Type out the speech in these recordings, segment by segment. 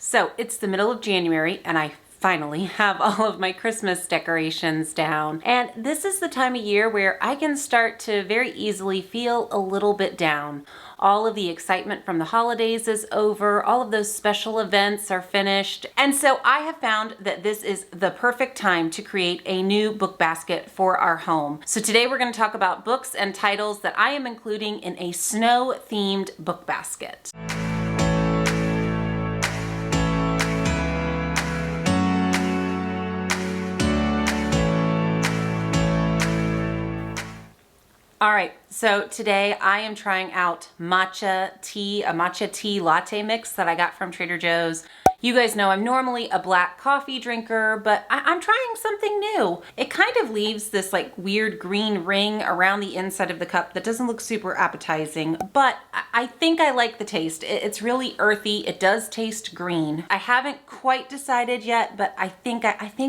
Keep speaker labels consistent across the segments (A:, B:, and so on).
A: So it's the middle of January and I finally have all of my Christmas decorations down. And this is the time of year where I can start to very easily feel a little bit down. All of the excitement from the holidays is over. All of those special events are finished. And so I have found that this is the perfect time to create a new book basket for our home. So today we're going to talk about books and titles that I am including in a snow-themed book basket. All right, so today I am trying out matcha tea, a matcha tea latte mix that I got from Trader Joe's. You guys know I'm normally a black coffee drinker, but I'm trying something new. It kind of leaves this like weird green ring around the inside of the cup that doesn't look super appetizing, but I think I like the taste. It's really earthy. It does taste green. I haven't quite decided yet, but I think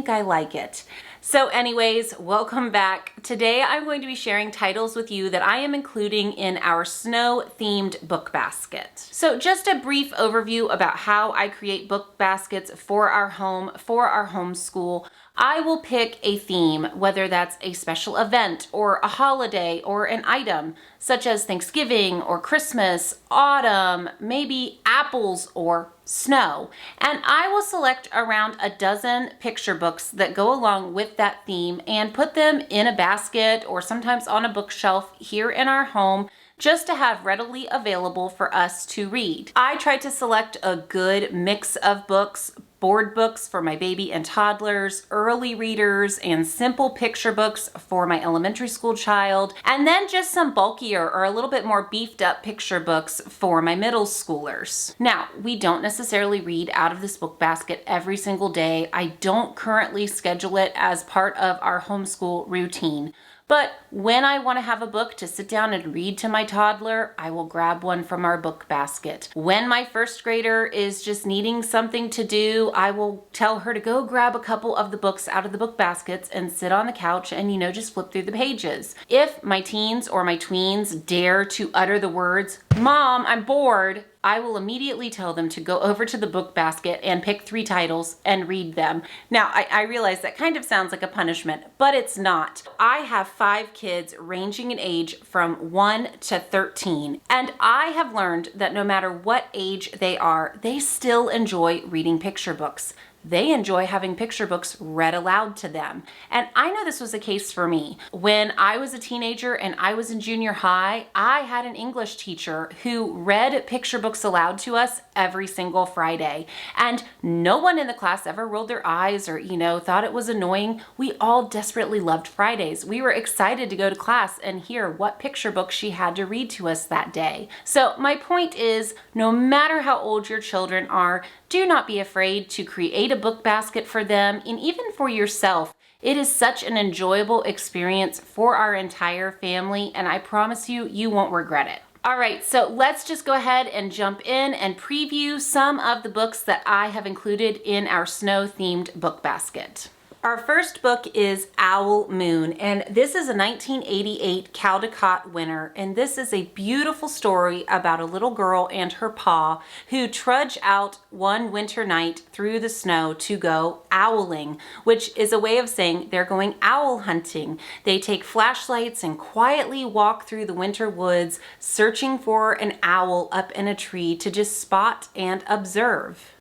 A: I like it. So anyways, welcome back. Today I'm going to be sharing titles with you that I am including in our snow-themed book basket. So just a brief overview about how I create book baskets for our home, for our homeschool. I will pick a theme, whether that's a special event or a holiday or an item, such as Thanksgiving or Christmas, autumn, maybe apples or snow. And I will select around a dozen picture books that go along with that theme and put them in a basket or sometimes on a bookshelf here in our home, just to have readily available for us to read. I try to select a good mix of books, board books for my baby and toddlers, early readers, and simple picture books for my elementary school child, and then just some bulkier or a little bit more beefed up picture books for my middle schoolers. Now, we don't necessarily read out of this book basket every single day. I don't currently schedule it as part of our homeschool routine. But when I want to have a book to sit down and read to my toddler, I will grab one from our book basket. When my first grader is just needing something to do, I will tell her to go grab a couple of the books out of the book baskets and sit on the couch and, just flip through the pages. If my teens or my tweens dare to utter the words, "Mom, I'm bored," I will immediately tell them to go over to the book basket and pick 3 titles and read them. Now, I realize that kind of sounds like a punishment, but it's not. I have 5 kids ranging in age from 1 to 13, and I have learned that no matter what age they are, they still enjoy reading picture books. They enjoy having picture books read aloud to them. And I know this was the case for me. When I was a teenager and I was in junior high, I had an English teacher who read picture books aloud to us every single Friday. And no one in the class ever rolled their eyes or, thought it was annoying. We all desperately loved Fridays. We were excited to go to class and hear what picture book she had to read to us that day. So my point is, no matter how old your children are, do not be afraid to create a book basket for them and even for yourself. It is such an enjoyable experience for our entire family, and I promise you, you won't regret it. All right, so let's just go ahead and jump in and preview some of the books that I have included in our snow-themed book basket. Our first book is Owl Moon, and this is a 1988 Caldecott winner, and this is a beautiful story about a little girl and her pa who trudge out one winter night through the snow to go owling, which is a way of saying they're going owl hunting. They take flashlights and quietly walk through the winter woods, searching for an owl up in a tree to just spot and observe.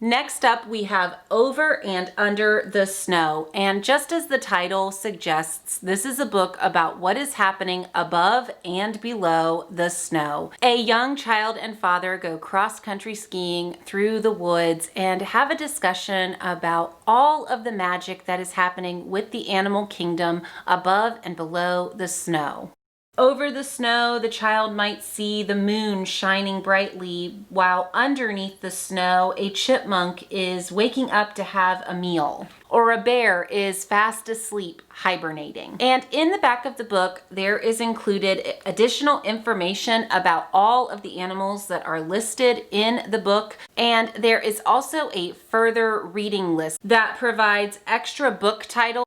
A: Next up, we have Over and Under the Snow, and just as the title suggests, this is a book about what is happening above and below the snow. A young child and father go cross-country skiing through the woods and have a discussion about all of the magic that is happening with the animal kingdom above and below the snow. Over the snow, the child might see the moon shining brightly, while underneath the snow, a chipmunk is waking up to have a meal, or a bear is fast asleep, hibernating. And in the back of the book, there is included additional information about all of the animals that are listed in the book. And there is also a further reading list that provides extra book titles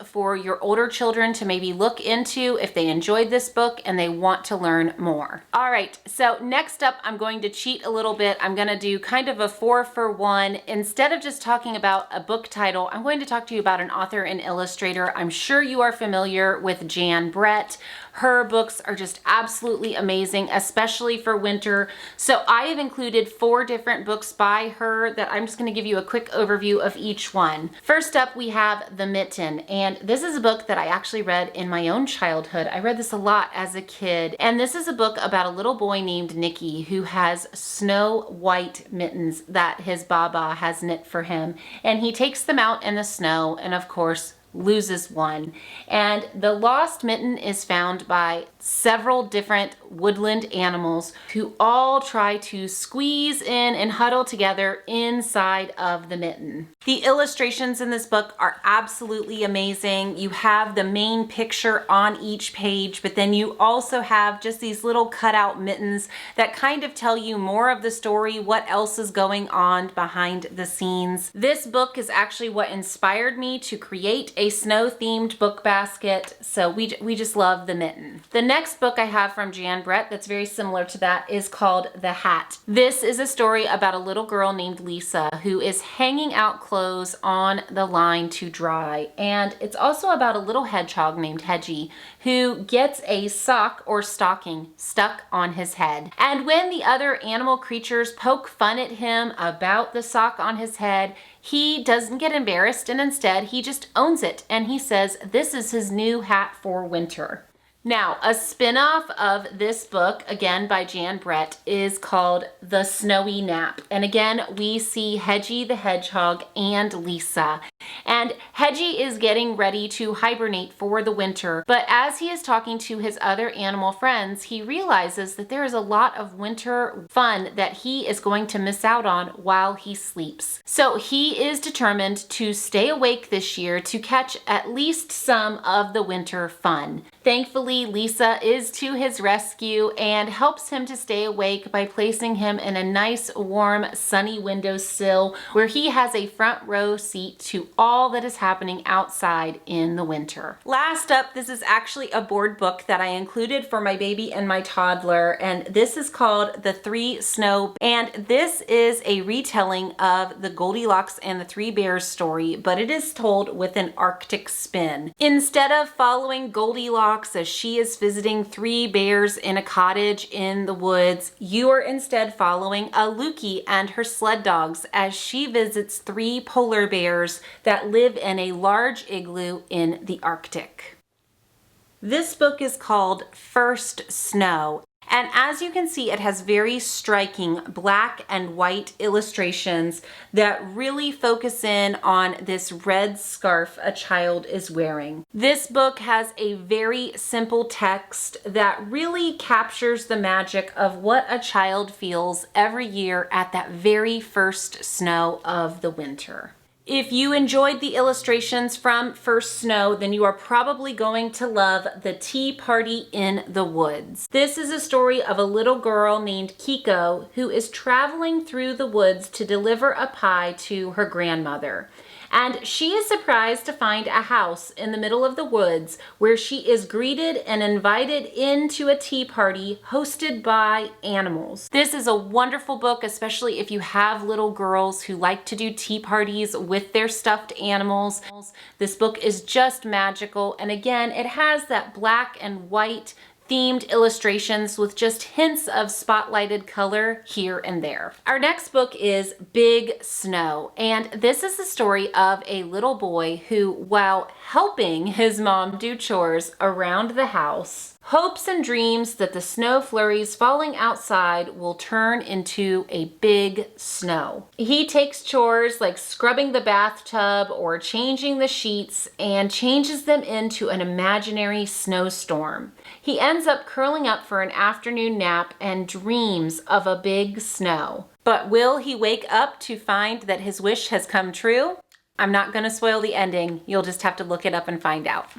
A: for your older children to maybe look into if they enjoyed this book and they want to learn more. All right, so next up, I'm going to cheat a little bit. I'm going to do kind of a 4-for-1. Instead of just talking about a book title, I'm going to talk to you about an author and illustrator. I'm sure you are familiar with Jan Brett. Her books are just absolutely amazing, especially for winter. So I have included 4 different books by her that I'm just going to give you a quick overview of each one. First up, we have The Mitten, and this is a book that I actually read in my own childhood. I read this a lot as a kid, and this is a book about a little boy named Nicky who has snow white mittens that his Baba has knit for him, and he takes them out in the snow and of course loses one. And the lost mitten is found by several different woodland animals who all try to squeeze in and huddle together inside of the mitten. The illustrations in this book are absolutely amazing. You have the main picture on each page, but then you also have just these little cutout mittens that kind of tell you more of the story, what else is going on behind the scenes. This book is actually what inspired me to create a snow-themed book basket, so we just love The Mitten. The next book I have from Jan Brett that's very similar to that is called The Hat. This is a story about a little girl named Lisa who is hanging out clothes on the line to dry, and it's also about a little hedgehog named Hedgie who gets a sock or stocking stuck on his head. And when the other animal creatures poke fun at him about the sock on his head, he doesn't get embarrassed, and instead he just owns it and he says this is his new hat for winter. Now, a spin-off of this book, again by Jan Brett, is called The Snowy Nap. And again, we see Hedgie the hedgehog and Lisa. And Hedgie is getting ready to hibernate for the winter, but as he is talking to his other animal friends, he realizes that there is a lot of winter fun that he is going to miss out on while he sleeps. So he is determined to stay awake this year to catch at least some of the winter fun. Thankfully, Lisa is to his rescue and helps him to stay awake by placing him in a nice, warm, sunny windowsill where he has a front row seat to all that is happening outside in the winter. Last up, this is actually a board book that I included for my baby and my toddler, and this is called The Three Snow, and this is a retelling of the Goldilocks and the Three Bears story, but it is told with an Arctic spin. Instead of following Goldilocks as she is visiting 3 bears in a cottage in the woods, you are instead following Alouds and her sled dogs as she visits 3 polar bears that live in a large igloo in the Arctic. This book is called First Snow. And as you can see, it has very striking black and white illustrations that really focus in on this red scarf a child is wearing. This book has a very simple text that really captures the magic of what a child feels every year at that very first snow of the winter. If you enjoyed the illustrations from First Snow, then you are probably going to love The Tea Party in the Woods. This is a story of a little girl named Kiko who is traveling through the woods to deliver a pie to her grandmother. And she is surprised to find a house in the middle of the woods where she is greeted and invited into a tea party hosted by animals. This is a wonderful book, especially if you have little girls who like to do tea parties with their stuffed animals. This book is just magical, and again, it has that black and white themed illustrations with just hints of spotlighted color here and there. Our next book is Big Snow, and this is the story of a little boy who, while helping his mom do chores around the house, hopes and dreams that the snow flurries falling outside will turn into a big snow. He takes chores like scrubbing the bathtub or changing the sheets and changes them into an imaginary snowstorm. He ends up curling up for an afternoon nap and dreams of a big snow. But will he wake up to find that his wish has come true? I'm not going to spoil the ending. You'll just have to look it up and find out.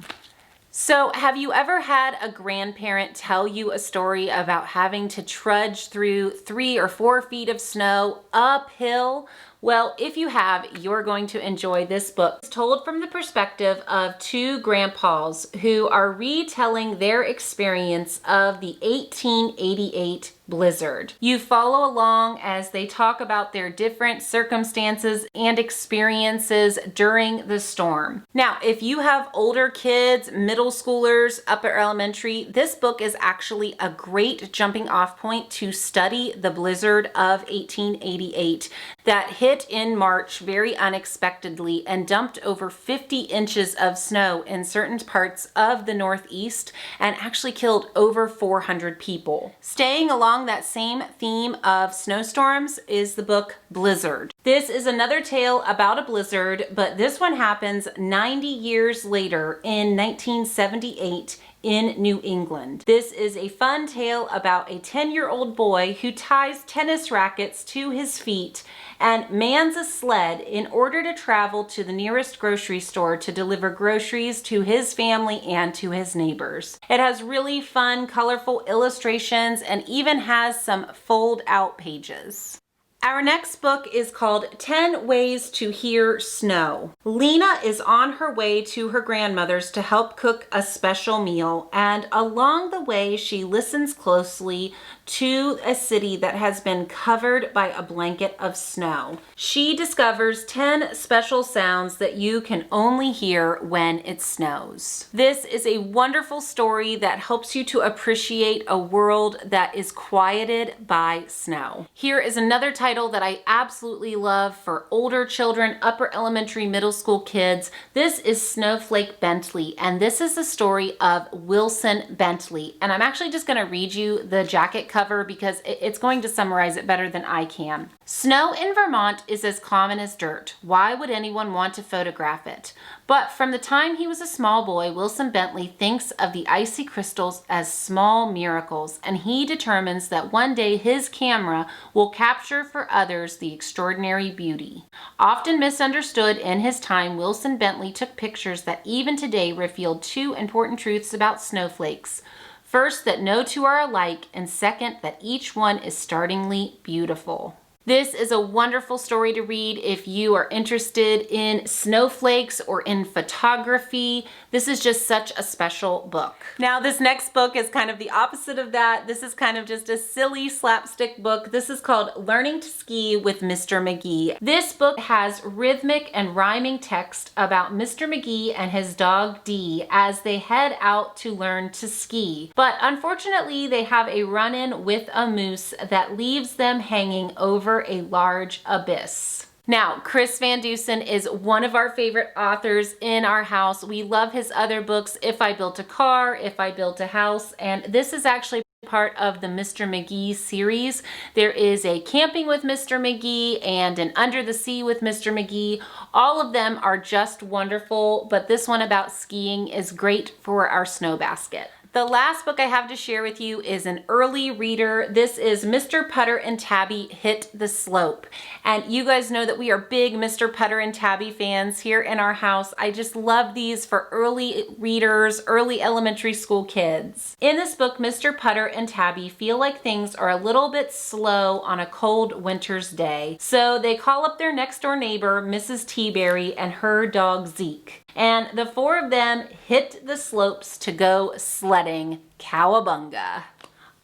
A: So have you ever had a grandparent tell you a story about having to trudge through 3 or 4 feet of snow uphill Well, if you have, you're going to enjoy this book. It's told from the perspective of two grandpas who are retelling their experience of the 1888 blizzard. You follow along as they talk about their different circumstances and experiences during the storm. Now, if you have older kids, middle schoolers, upper elementary, this book is actually a great jumping off point to study the blizzard of 1888 that hit in March very unexpectedly and dumped over 50 inches of snow in certain parts of the Northeast and actually killed over 400 people. Staying along that same theme of snowstorms is the book Blizzard. This is another tale about a blizzard, but this one happens 90 years later in 1978 in New England. This is a fun tale about a 10-year-old boy who ties tennis rackets to his feet and mans a sled in order to travel to the nearest grocery store to deliver groceries to his family and to his neighbors. It has really fun, colorful illustrations and even has some fold-out pages. Our next book is called 10 Ways to Hear Snow. Lena is on her way to her grandmother's to help cook a special meal, and along the way she listens closely to a city that has been covered by a blanket of snow. She discovers 10 special sounds that you can only hear when it snows. This is a wonderful story that helps you to appreciate a world that is quieted by snow. Here is another title that I absolutely love for older children, upper elementary, middle school kids. This is Snowflake Bentley, and this is the story of Wilson Bentley. And I'm actually just going to read you the jacket cover because it's going to summarize it better than I can. Snow in Vermont is as common as dirt. Why would anyone want to photograph it? But from the time he was a small boy, Wilson Bentley thinks of the icy crystals as small miracles, and he determines that one day his camera will capture for others the extraordinary beauty. Often misunderstood in his time, Wilson Bentley took pictures that even today revealed two important truths about snowflakes. First, that no two are alike, and second, that each one is startlingly beautiful. This is a wonderful story to read if you are interested in snowflakes or in photography. This is just such a special book. Now, this next book is kind of the opposite of that. This is kind of just a silly slapstick book. This is called Learning to Ski with Mr. Mcgee. This book has rhythmic and rhyming text about Mr. Mcgee and his dog Dee as they head out to learn to ski. But unfortunately, they have a run-in with a moose that leaves them hanging over a large abyss. Now, Chris Van Dusen is one of our favorite authors in our house. We love his other books, If I Built a Car, If I Built a House, and this is actually part of the Mr. Mcgee series. There is a Camping with Mr. Mcgee and an Under the Sea with Mr. Mcgee. All of them are just wonderful, but this one about skiing is great for our snow basket. The last book I have to share with you is an early reader. This is Mr. Putter and Tabby Hit the Slope. And you guys know that we are big Mr. Putter and Tabby fans here in our house. I just love these for early readers, early elementary school kids. In this book, Mr. Putter and Tabby feel like things are a little bit slow on a cold winter's day. So they call up their next door neighbor, Mrs. Teaberry, and her dog Zeke. And the four of them hit the slopes to go sledding. Cowabunga.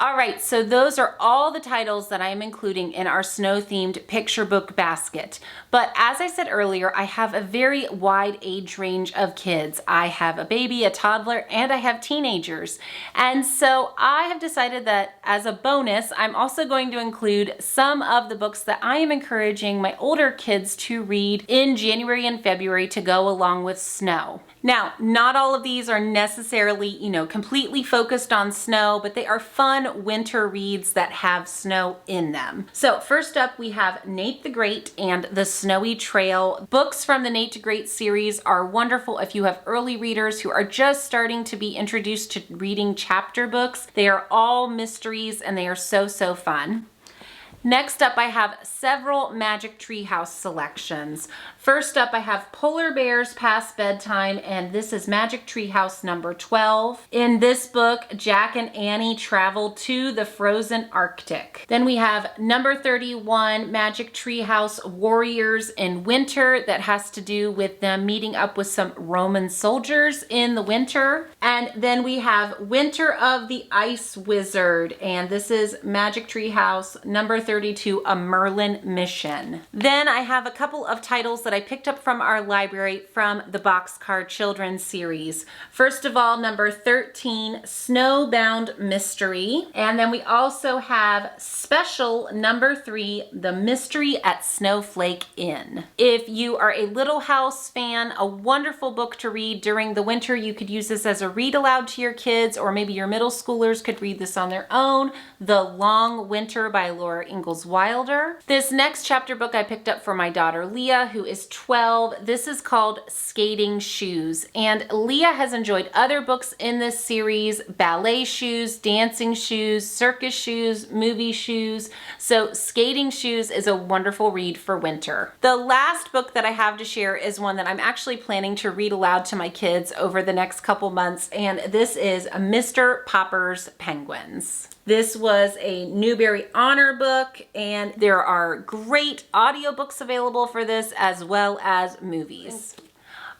A: All right, so those are all the titles that I am including in our snow-themed picture book basket. But as I said earlier, I have a very wide age range of kids. I have a baby, a toddler, and I have teenagers. And so I have decided that as a bonus, I'm also going to include some of the books that I am encouraging my older kids to read in January and February to go along with snow. Now, not all of these are necessarily, completely focused on snow, but they are fun winter reads that have snow in them. So first up, we have Nate the Great and the Snowy Trail. Books from the Nate the Great series are wonderful if you have early readers who are just starting to be introduced to reading chapter books. They are all mysteries and they are so, so fun. Next up, I have several Magic Treehouse selections. First up, I have Polar Bears Past Bedtime, and this is Magic Treehouse number 12. In this book, Jack and Annie travel to the frozen Arctic. Then we have number 31, Magic Treehouse Warriors in Winter. That has to do with them meeting up with some Roman soldiers in the winter. And then we have Winter of the Ice Wizard, and this is Magic Treehouse number 32, A Merlin Mission. Then I have a couple of titles that I picked up from our library from the Boxcar Children's series. First of all, number 13, Snowbound Mystery. And then we also have special number 3, The Mystery at Snowflake Inn. If you are a Little House fan, a wonderful book to read during the winter. You could use this as a read aloud to your kids, or maybe your middle schoolers could read this on their own. The Long Winter by Laura Ingalls Wilder. This next chapter book I picked up for my daughter Leah, who is 12. This is called Skating Shoes, and Leah has enjoyed other books in this series: ballet shoes, dancing shoes, circus shoes, movie shoes. So Skating Shoes is a wonderful read for winter. The last book that I have to share is one that I'm actually planning to read aloud to my kids over the next couple months, and this is Mr. Popper's Penguins. This was a Newbery Honor book, and there are great audiobooks available for this as well as movies.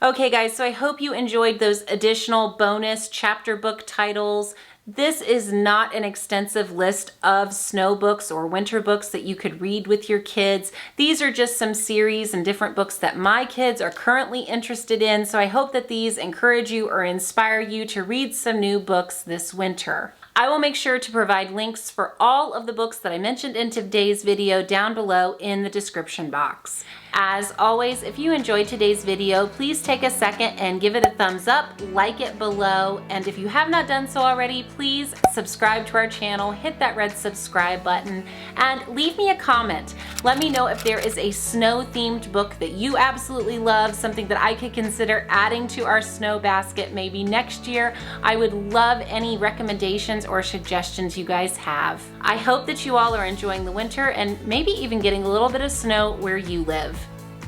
A: Okay guys, so I hope you enjoyed those additional bonus chapter book titles. This is not an extensive list of snow books or winter books that you could read with your kids. These are just some series and different books that my kids are currently interested in, so I hope that these encourage you or inspire you to read some new books this winter. I will make sure to provide links for all of the books that I mentioned in today's video down below in the description box. As always, if you enjoyed today's video, please take a second and give it a thumbs up, like it below, and if you have not done so already, please subscribe to our channel, hit that red subscribe button, and leave me a comment. Let me know if there is a snow-themed book that you absolutely love, something that I could consider adding to our snow basket maybe next year. I would love any recommendations or suggestions you guys have. I hope that you all are enjoying the winter and maybe even getting a little bit of snow where you live.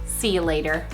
A: See you later.